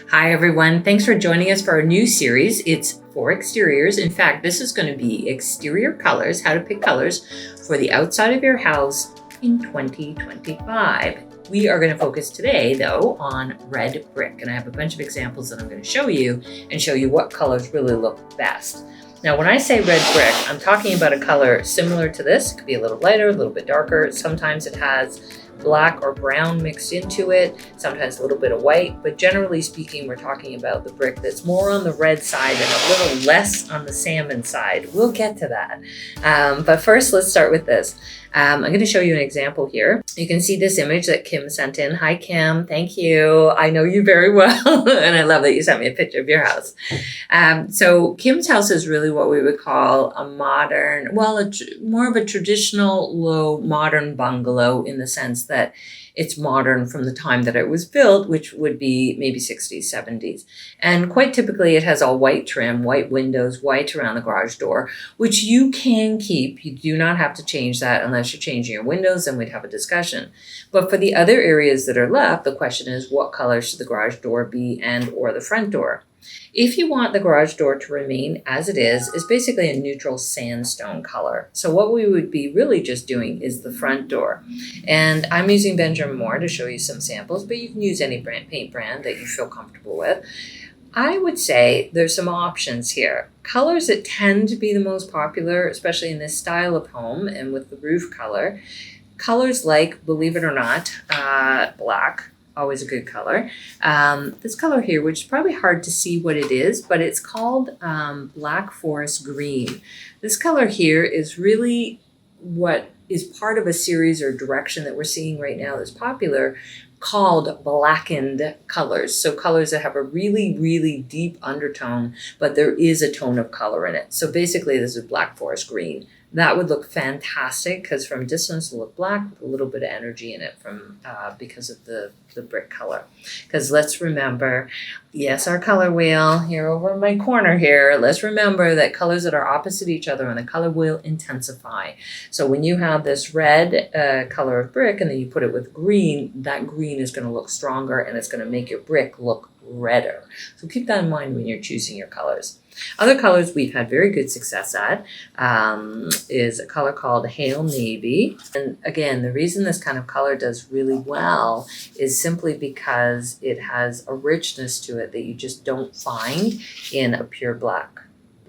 Hi everyone, thanks for joining us for our new series. It's for exteriors. In fact, this is going to be exterior colors, how to pick colors for the outside of your house in 2025. We are going to focus today though on red brick, and I have a bunch of examples that I'm going to show you and show you what colors really look best. Now, when I say red brick, I'm talking about a color similar to this. It could be a little lighter, a little bit darker. Sometimes it has black or brown mixed into it, sometimes a little bit of white, but generally speaking, we're talking about the brick that's more on the red side and a little less on the salmon side. We'll get to that. But first, let's start with this. I'm going to show you an example here. You can see this image that Kim sent in. Hi, Kim. Thank you. I know you very well, and I love that you sent me a picture of your house. So Kim's house is really what we would call a modern, more of a traditional low modern bungalow, in the sense that it's modern from the time that it was built, which would be maybe 60s, 70s. And quite typically it has all white trim, white windows, white around the garage door, which you can keep. You do not have to change that unless you're changing your windows, and we'd have a discussion. But for the other areas that are left, the question is, what color should the garage door be and or the front door? If you want the garage door to remain as it is basically a neutral sandstone color. So what we would be really just doing is the front door. And I'm using Benjamin Moore to show you some samples, but you can use any paint brand that you feel comfortable with. I would say there's some options here. Colors that tend to be the most popular, especially in this style of home and with the roof color. Colors like, believe it or not, black. Always a good color. This color here, which is probably hard to see what it is, but it's called Black Forest Green. This color here is really what is part of a series or direction that we're seeing right now that's popular, called blackened colors. So colors that have a really, really deep undertone, but there is a tone of color in it. So basically this is Black Forest Green. That would look fantastic because from distance it'll look black with a little bit of energy in it because of the brick color. Because let's remember, yes, our color wheel here over in my corner here, let's remember that colors that are opposite each other on the color wheel intensify. So when you have this red color of brick and then you put it with green, that green is going to look stronger and it's going to make your brick look redder. So keep that in mind when you're choosing your colors. Other colors we've had very good success at is a color called Hail Navy. And again, the reason this kind of color does really well is simply because it has a richness to it that you just don't find in a pure black.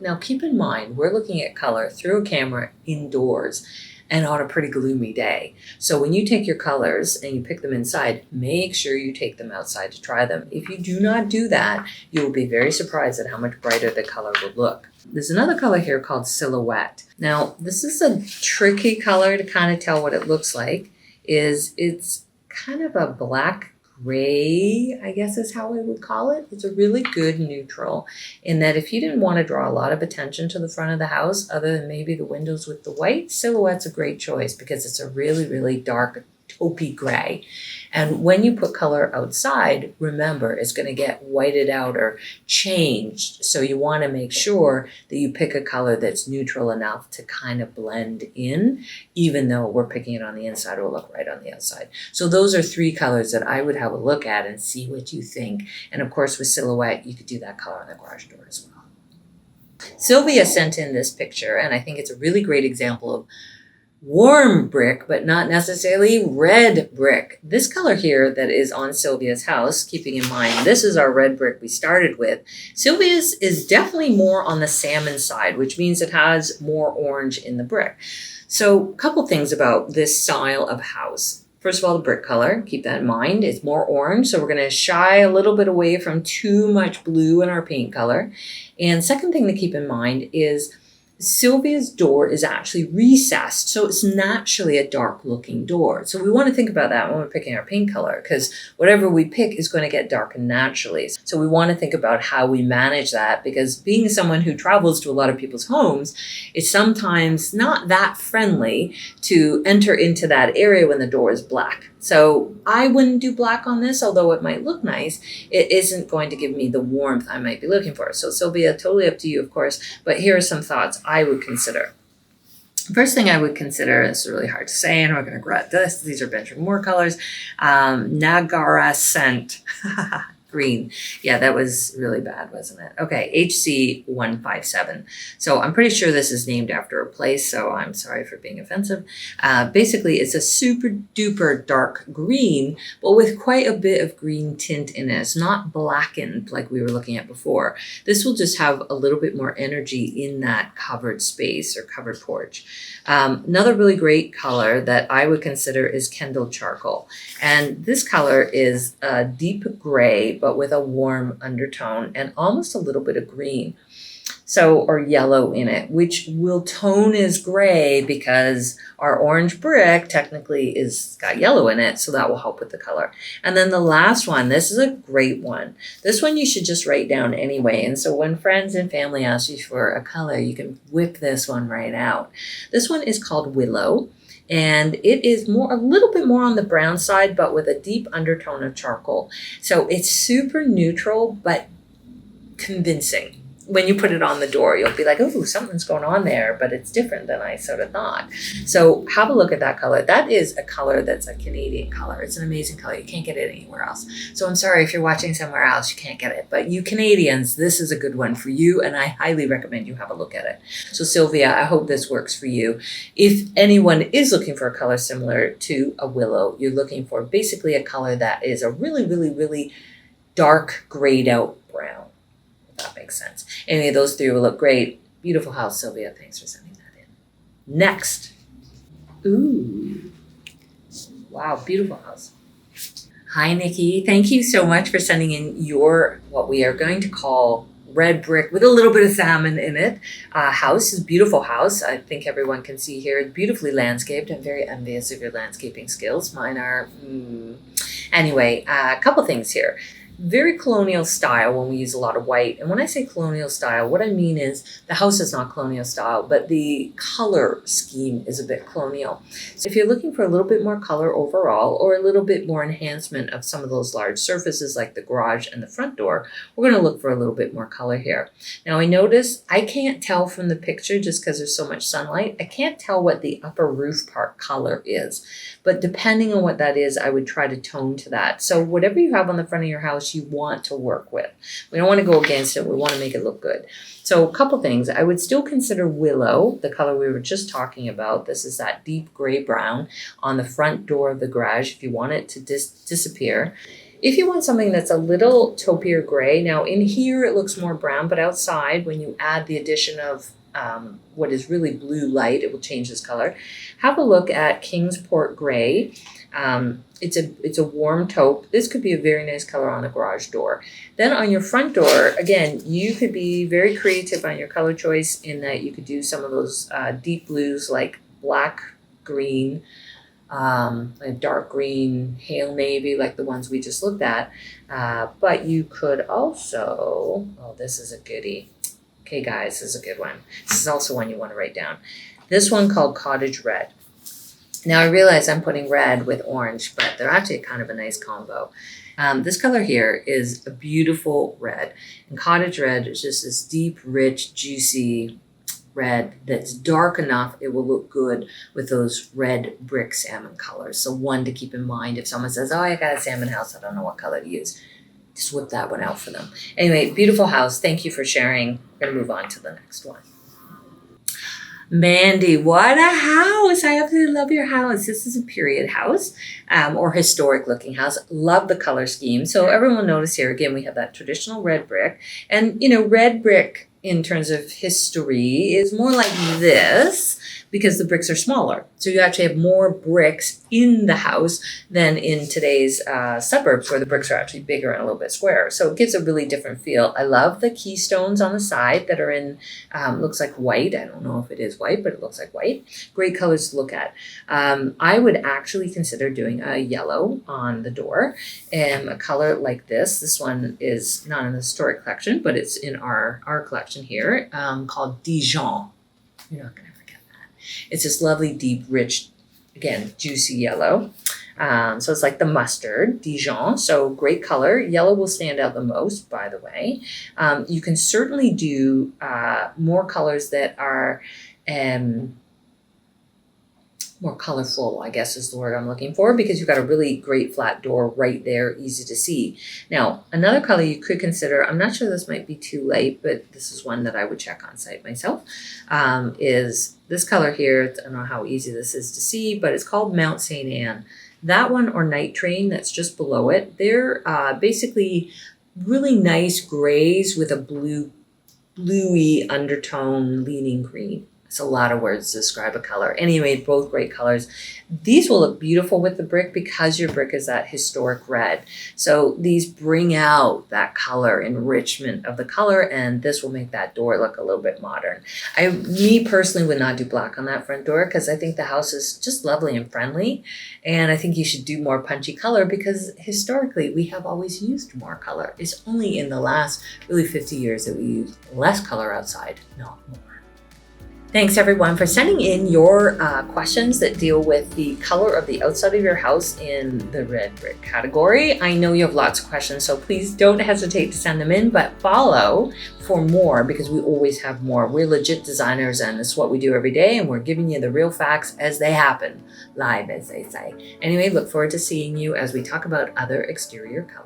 Now keep in mind, we're looking at color through a camera indoors and on a pretty gloomy day. So when you take your colors and you pick them inside, make sure you take them outside to try them. If you do not do that, you will be very surprised at how much brighter the color will look. There's another color here called Silhouette. Now, this is a tricky color to kind of tell what it looks like. It's kind of a black gray, I guess is how we would call it. It's a really good neutral in that if you didn't want to draw a lot of attention to the front of the house, other than maybe the windows with the white, Silhouette's a great choice because it's a really, really dark taupey gray. And when you put color outside, remember, it's going to get whited out or changed. So you want to make sure that you pick a color that's neutral enough to kind of blend in, even though we're picking it on the inside, it will look right on the outside. So those are three colors that I would have a look at and see what you think. And of course, with Silhouette, you could do that color on the garage door as well. Sylvia sent in this picture, and I think it's a really great example of warm brick, but not necessarily red brick. This color here that is on Sylvia's house, keeping in mind this is our red brick we started with, Sylvia's is definitely more on the salmon side, which means it has more orange in the brick. So a couple things about this style of house. First of all, the brick color, keep that in mind, it's more orange, so we're going to shy a little bit away from too much blue in our paint color. And second thing to keep in mind is Sylvia's door is actually recessed, so it's naturally a dark looking door. So we want to think about that when we're picking our paint color, because whatever we pick is going to get darkened naturally. So we want to think about how we manage that, because being someone who travels to a lot of people's homes, it's sometimes not that friendly to enter into that area when the door is black. So I wouldn't do black on this, although it might look nice. It isn't going to give me the warmth I might be looking for. So Sylvia, totally up to you, of course, but here are some thoughts I would consider. First thing I would consider, it's really hard to say, and I'm going to regret this. These are Benjamin Moore colors. Nagara scent. green. Yeah, that was really bad, wasn't it? Okay, HC157. So I'm pretty sure this is named after a place, so I'm sorry for being offensive. Basically, it's a super duper dark green, but with quite a bit of green tint in it. It's not blackened like we were looking at before. This will just have a little bit more energy in that covered space or covered porch. Another really great color that I would consider is Kendall Charcoal. And this color is a deep gray, but with a warm undertone and almost a little bit of green. So, or yellow in it, which will tone as gray because our orange brick technically is got yellow in it. So that will help with the color. And then the last one, this is a great one. This one you should just write down anyway. And so when friends and family ask you for a color, you can whip this one right out. This one is called Willow. And it is a little bit more on the brown side, but with a deep undertone of charcoal. So it's super neutral, but convincing. When you put it on the door, you'll be like, oh, something's going on there, but it's different than I sort of thought. So have a look at that color. That is a color that's a Canadian color. It's an amazing color. You can't get it anywhere else. So I'm sorry if you're watching somewhere else, you can't get it. But you Canadians, this is a good one for you, and I highly recommend you have a look at it. So Sylvia, I hope this works for you. If anyone is looking for a color similar to a willow, you're looking for basically a color that is a really, really, really dark grayed out brown. That makes sense. Any of those three will look great. Beautiful house, Sylvia. Thanks for sending that in. Next. Ooh. Wow, beautiful house. Hi, Nikki. Thank you so much for sending in your, what we are going to call red brick with a little bit of salmon in it. House is a beautiful house. I think everyone can see here. Beautifully landscaped. I'm very envious of your landscaping skills. Mine are, Anyway, a couple things here. Very colonial style when we use a lot of white. And when I say colonial style, what I mean is the house is not colonial style, but the color scheme is a bit colonial. So if you're looking for a little bit more color overall or a little bit more enhancement of some of those large surfaces like the garage and the front door, we're going to look for a little bit more color here. Now I notice I can't tell from the picture just because there's so much sunlight. I can't tell what the upper roof part color is. But depending on what that is, I would try to tone to that. So whatever you have on the front of your house, you want to work with. We don't want to go against it. We want to make it look good. So a couple things. I would still consider willow, the color we were just talking about. This is that deep gray brown on the front door of the garage if you want it to disappear. If you want something that's a little taupier gray, now in here it looks more brown, but outside when you add the addition of what is really blue light, it will change this color. Have a look at Kingsport Gray. It's a warm taupe. This could be a very nice color on the garage door. Then on your front door, again, you could be very creative on your color choice in that you could do some of those deep blues like black, green, like dark green, hail navy, like the ones we just looked at. But you could also, oh, this is a goodie. Okay, guys, this is a good one. This is also one you want to write down. This one called Cottage Red. Now I realize I'm putting red with orange, but they're actually kind of a nice combo. This color here is a beautiful red. And Cottage Red is just this deep, rich, juicy red that's dark enough it will look good with those red brick salmon colors. So one to keep in mind if someone says, oh, I got a salmon house, I don't know what color to use. Just whip that one out for them. Anyway, beautiful house. Thank you for sharing. We're going to move on to the next one. Mandy, what a house. I absolutely love your house. This is a period house or historic looking house. Love the color scheme. So everyone notice here, again, we have that traditional red brick. And, you know, red brick in terms of history is more like this because the bricks are smaller. So you actually have more bricks in the house than in today's suburbs where the bricks are actually bigger and a little bit squarer. So it gives a really different feel. I love the keystones on the side that are in, looks like white. I don't know if it is white, but it looks like white. Great colors to look at. I would actually consider doing a yellow on the door and a color like this. This one is not in the historic collection, but it's in our collection here called Dijon. You're not going to forget that. It's this lovely, deep, rich, again, juicy yellow. So it's like the mustard, Dijon. So great color. Yellow will stand out the most, by the way. You can certainly do more colors that are more colorful, I guess is the word I'm looking for, because you've got a really great flat door right there, easy to see. Now, another color you could consider, I'm not sure this might be too late, but this is one that I would check on site myself, is this color here. I don't know how easy this is to see, but it's called Mount St. Anne. That one, or Night Train, that's just below it, they're basically really nice grays with a bluey undertone leaning green. It's a lot of words to describe a color. Anyway, both great colors. These will look beautiful with the brick because your brick is that historic red. So these bring out that color, enrichment of the color, and this will make that door look a little bit modern. Me personally would not do black on that front door because I think the house is just lovely and friendly. And I think you should do more punchy color because historically we have always used more color. It's only in the last really 50 years that we use less color outside, not more. Thanks everyone for sending in your questions that deal with the color of the outside of your house in the red brick category. I know you have lots of questions, so please don't hesitate to send them in, but follow for more because we always have more. We're legit designers and this is what we do every day, and we're giving you the real facts as they happen, live as they say. Anyway, look forward to seeing you as we talk about other exterior colors.